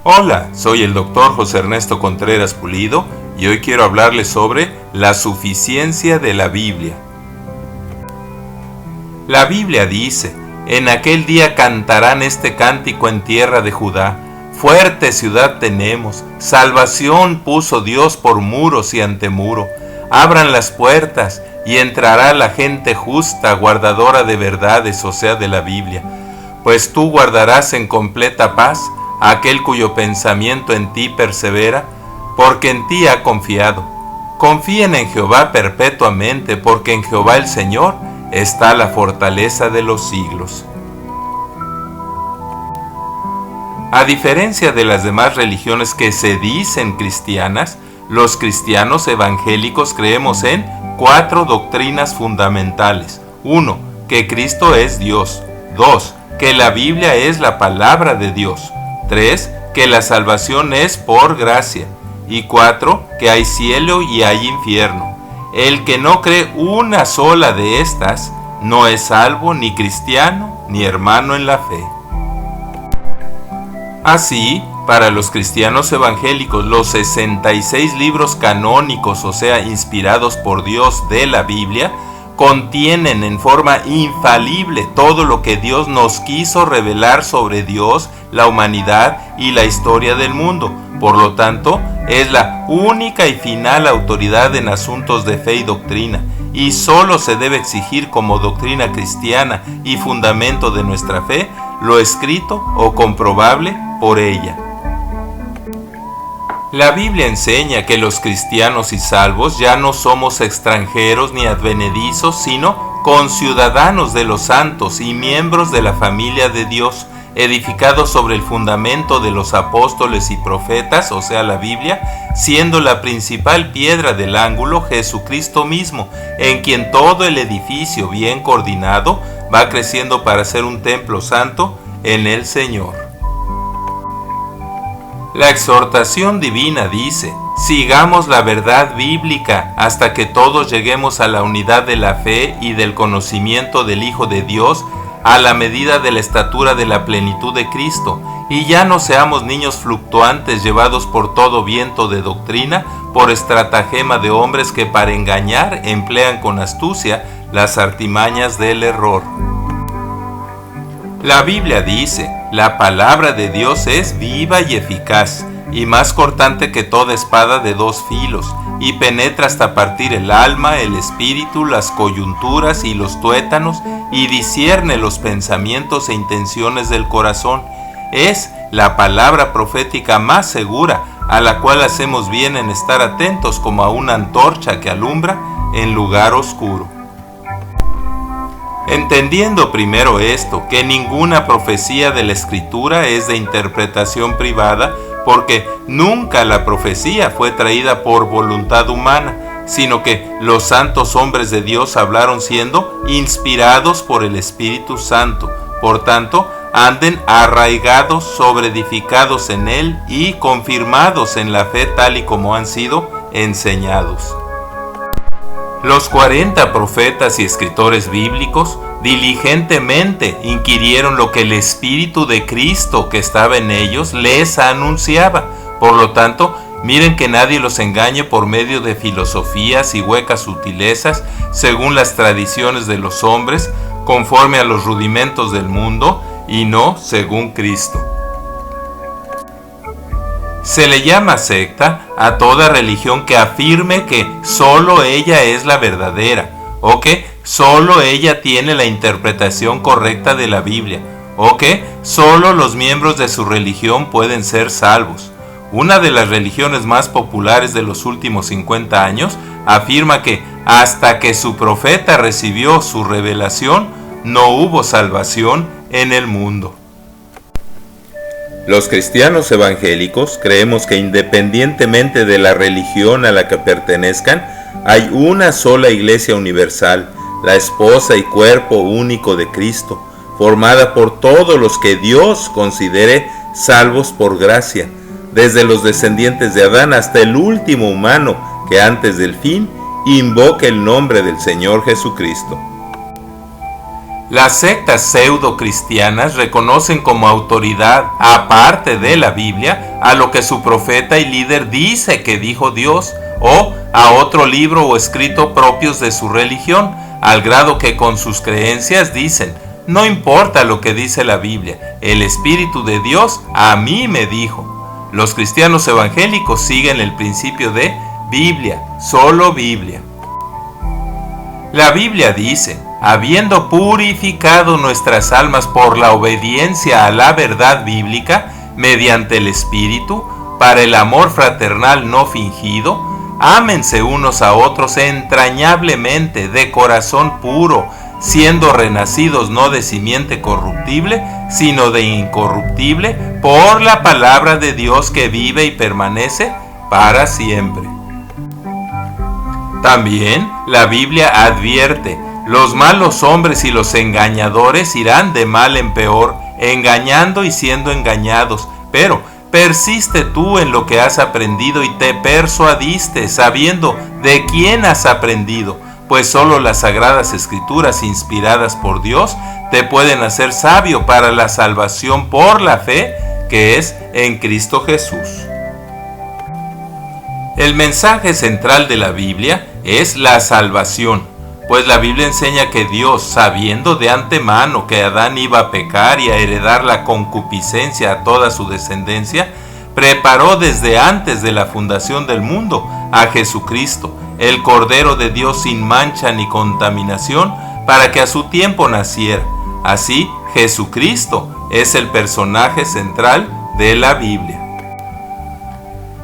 Hola, soy el doctor José Ernesto Contreras Pulido y hoy quiero hablarles sobre la suficiencia de la Biblia. La Biblia dice: en aquel día cantarán este cántico en tierra de Judá. Fuerte ciudad tenemos, salvación puso Dios por muros y antemuro. Abran las puertas y entrará la gente justa, guardadora de verdades, o sea, de la Biblia. Pues tú guardarás en completa paz a aquel cuyo pensamiento en ti persevera, porque en ti ha confiado. Confíen en Jehová perpetuamente, porque en Jehová el Señor está la fortaleza de los siglos. A diferencia de las demás religiones que se dicen cristianas, los cristianos evangélicos creemos en 4 doctrinas fundamentales. 1. Que Cristo es Dios. 2. Que la Biblia es la palabra de Dios. 3. Que la salvación es por gracia. Y 4. Que hay cielo y hay infierno. El que no cree una sola de estas no es salvo, ni cristiano, ni hermano en la fe. Así, para los cristianos evangélicos, los 66 libros canónicos, o sea, inspirados por Dios de la Biblia, contienen en forma infalible todo lo que Dios nos quiso revelar sobre Dios, la humanidad y la historia del mundo. Por lo tanto, es la única y final autoridad en asuntos de fe y doctrina, y solo se debe exigir como doctrina cristiana y fundamento de nuestra fe lo escrito o comprobable por ella. La Biblia enseña que los cristianos y salvos ya no somos extranjeros ni advenedizos, sino conciudadanos de los santos y miembros de la familia de Dios, edificados sobre el fundamento de los apóstoles y profetas, o sea, la Biblia, siendo la principal piedra del ángulo Jesucristo mismo, en quien todo el edificio bien coordinado va creciendo para ser un templo santo en el Señor. La exhortación divina dice: sigamos la verdad bíblica hasta que todos lleguemos a la unidad de la fe y del conocimiento del Hijo de Dios, a la medida de la estatura de la plenitud de Cristo, y ya no seamos niños fluctuantes llevados por todo viento de doctrina, por estratagema de hombres que para engañar emplean con astucia las artimañas del error. La Biblia dice: la palabra de Dios es viva y eficaz, y más cortante que toda espada de 2 filos, y penetra hasta partir el alma, el espíritu, las coyunturas y los tuétanos, y discierne los pensamientos e intenciones del corazón. Es la palabra profética más segura, a la cual hacemos bien en estar atentos como a una antorcha que alumbra en lugar oscuro. Entendiendo primero esto, que ninguna profecía de la Escritura es de interpretación privada, porque nunca la profecía fue traída por voluntad humana, sino que los santos hombres de Dios hablaron siendo inspirados por el Espíritu Santo. Por tanto, anden arraigados, sobreedificados en él y confirmados en la fe tal y como han sido enseñados. Los 40 profetas y escritores bíblicos diligentemente inquirieron lo que el Espíritu de Cristo que estaba en ellos les anunciaba. Por lo tanto, miren que nadie los engañe por medio de filosofías y huecas sutilezas, según las tradiciones de los hombres, conforme a los rudimentos del mundo, y no según Cristo. Se le llama secta a toda religión que afirme que solo ella es la verdadera, o que solo ella tiene la interpretación correcta de la Biblia, o que solo los miembros de su religión pueden ser salvos. Una de las religiones más populares de los últimos 50 años afirma que hasta que su profeta recibió su revelación, no hubo salvación en el mundo. Los cristianos evangélicos creemos que independientemente de la religión a la que pertenezcan, hay una sola iglesia universal, la esposa y cuerpo único de Cristo, formada por todos los que Dios considere salvos por gracia, desde los descendientes de Adán hasta el último humano que antes del fin invoque el nombre del Señor Jesucristo. Las sectas pseudo-cristianas reconocen como autoridad, aparte de la Biblia, a lo que su profeta y líder dice que dijo Dios, o a otro libro o escrito propios de su religión, al grado que con sus creencias dicen: no importa lo que dice la Biblia, el Espíritu de Dios a mí me dijo. Los cristianos evangélicos siguen el principio de Biblia, solo Biblia. La Biblia dice: habiendo purificado nuestras almas por la obediencia a la verdad bíblica, mediante el Espíritu, para el amor fraternal no fingido, ámense unos a otros entrañablemente, de corazón puro, siendo renacidos no de simiente corruptible, sino de incorruptible, por la palabra de Dios que vive y permanece para siempre. También la Biblia advierte: los malos hombres y los engañadores irán de mal en peor, engañando y siendo engañados. Pero persiste tú en lo que has aprendido y te persuadiste, sabiendo de quién has aprendido, pues solo las sagradas escrituras inspiradas por Dios te pueden hacer sabio para la salvación por la fe que es en Cristo Jesús. El mensaje central de la Biblia es la salvación, pues la Biblia enseña que Dios, sabiendo de antemano que Adán iba a pecar y a heredar la concupiscencia a toda su descendencia, preparó desde antes de la fundación del mundo a Jesucristo, el Cordero de Dios sin mancha ni contaminación, para que a su tiempo naciera. Así, Jesucristo es el personaje central de la Biblia.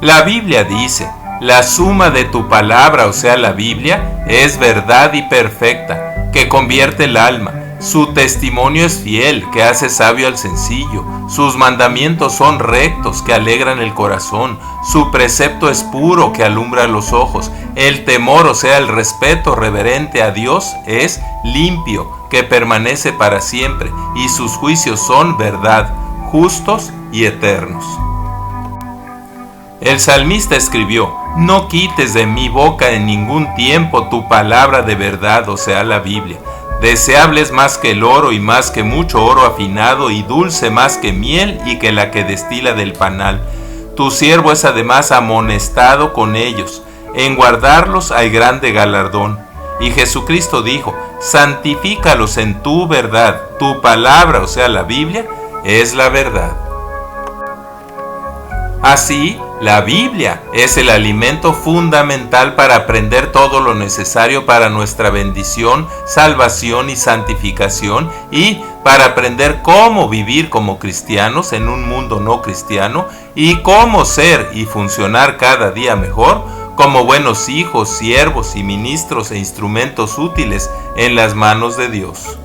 La Biblia dice: la suma de tu palabra, o sea, la Biblia, es verdad y perfecta, que convierte el alma. Su testimonio es fiel, que hace sabio al sencillo. Sus mandamientos son rectos, que alegran el corazón. Su precepto es puro, que alumbra los ojos. El temor, o sea, el respeto reverente a Dios, es limpio, que permanece para siempre. Y sus juicios son verdad, justos y eternos. El salmista escribió: no quites de mi boca en ningún tiempo tu palabra de verdad, o sea, la Biblia. Deseable es más que el oro y más que mucho oro afinado, y dulce más que miel y que la que destila del panal. Tu siervo es además amonestado con ellos. En guardarlos hay grande galardón. Y Jesucristo dijo: santifícalos en tu verdad. Tu palabra, o sea, la Biblia, es la verdad. Así, la Biblia es el alimento fundamental para aprender todo lo necesario para nuestra bendición, salvación y santificación, y para aprender cómo vivir como cristianos en un mundo no cristiano, y cómo ser y funcionar cada día mejor como buenos hijos, siervos y ministros e instrumentos útiles en las manos de Dios.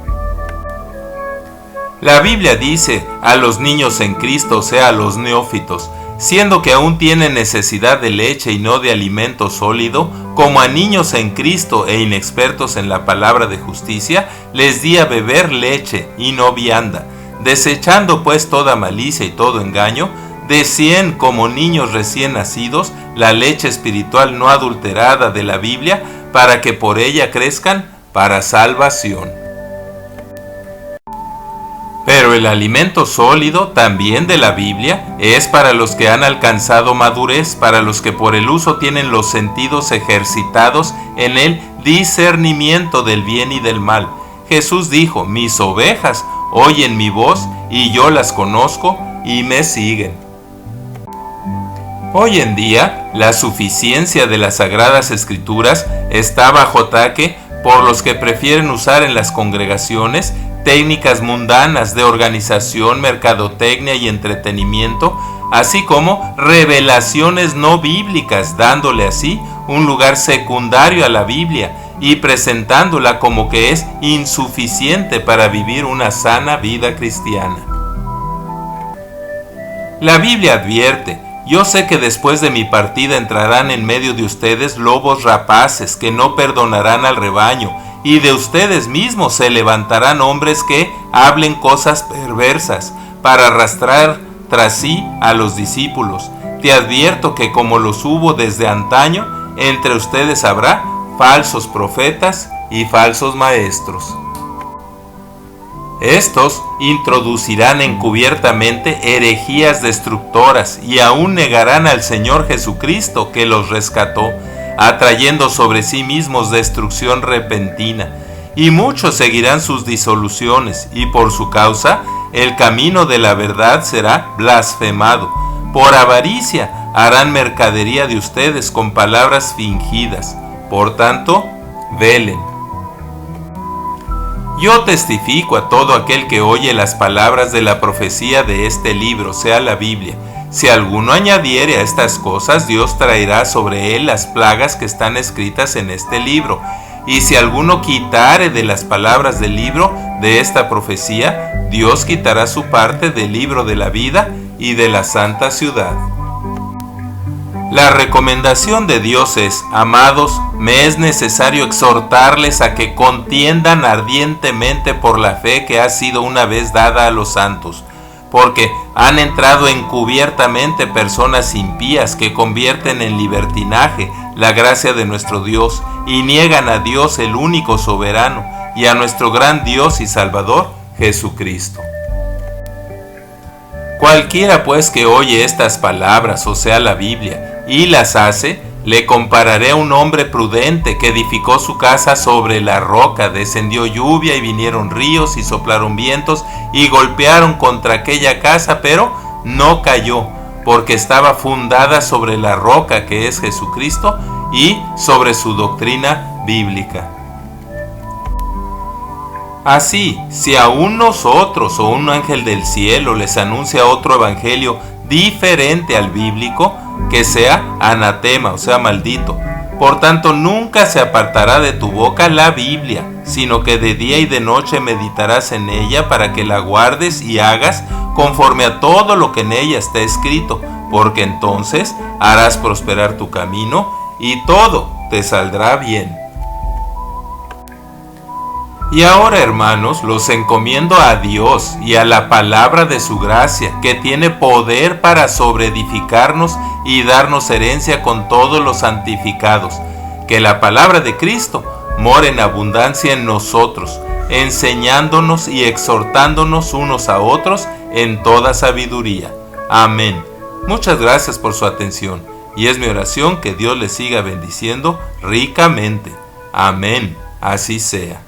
La Biblia dice a los niños en Cristo, o sea, a los neófitos: siendo que aún tienen necesidad de leche y no de alimento sólido, como a niños en Cristo e inexpertos en la palabra de justicia, les di a beber leche y no vianda. Desechando pues toda malicia y todo engaño, decían como niños recién nacidos la leche espiritual no adulterada de la Biblia, para que por ella crezcan para salvación. Pero el alimento sólido, también de la Biblia, es para los que han alcanzado madurez, para los que por el uso tienen los sentidos ejercitados en el discernimiento del bien y del mal. Jesús dijo: mis ovejas oyen mi voz, y yo las conozco y me siguen. Hoy en día, la suficiencia de las Sagradas Escrituras está bajo ataque por los que prefieren usar en las congregaciones técnicas mundanas de organización, mercadotecnia y entretenimiento, así como revelaciones no bíblicas, dándole así un lugar secundario a la Biblia y presentándola como que es insuficiente para vivir una sana vida cristiana. La Biblia advierte: yo sé que después de mi partida entrarán en medio de ustedes lobos rapaces que no perdonarán al rebaño, y de ustedes mismos se levantarán hombres que hablen cosas perversas para arrastrar tras sí a los discípulos. Te advierto que como los hubo desde antaño, entre ustedes habrá falsos profetas y falsos maestros. Estos introducirán encubiertamente herejías destructoras y aún negarán al Señor Jesucristo que los rescató, atrayendo sobre sí mismos destrucción repentina. Y muchos seguirán sus disoluciones, y por su causa el camino de la verdad será blasfemado. Por avaricia harán mercadería de ustedes con palabras fingidas. Por tanto, velen. Yo testifico a todo aquel que oye las palabras de la profecía de este libro, sea la Biblia. Si alguno añadiere a estas cosas, Dios traerá sobre él las plagas que están escritas en este libro. Y si alguno quitare de las palabras del libro de esta profecía, Dios quitará su parte del libro de la vida y de la santa ciudad. La recomendación de Dios es: amados, me es necesario exhortarles a que contiendan ardientemente por la fe que ha sido una vez dada a los santos, porque han entrado encubiertamente personas impías que convierten en libertinaje la gracia de nuestro Dios y niegan a Dios el único soberano y a nuestro gran Dios y Salvador, Jesucristo. Cualquiera pues que oye estas palabras, o sea la Biblia, y las hace, le compararé a un hombre prudente que edificó su casa sobre la roca. Descendió lluvia y vinieron ríos y soplaron vientos y golpearon contra aquella casa, pero no cayó, porque estaba fundada sobre la roca que es Jesucristo y sobre su doctrina bíblica. Así, si aún nosotros o un ángel del cielo les anuncia otro evangelio diferente al bíblico, que sea anatema, o sea maldito. Por tanto, nunca se apartará de tu boca la Biblia, sino que de día y de noche meditarás en ella para que la guardes y hagas conforme a todo lo que en ella está escrito, porque entonces harás prosperar tu camino y todo te saldrá bien. Y ahora, hermanos, los encomiendo a Dios y a la palabra de su gracia, que tiene poder para sobreedificarnos y darnos herencia con todos los santificados. Que la palabra de Cristo more en abundancia en nosotros, enseñándonos y exhortándonos unos a otros en toda sabiduría. Amén. Muchas gracias por su atención, y es mi oración que Dios les siga bendiciendo ricamente. Amén. Así sea.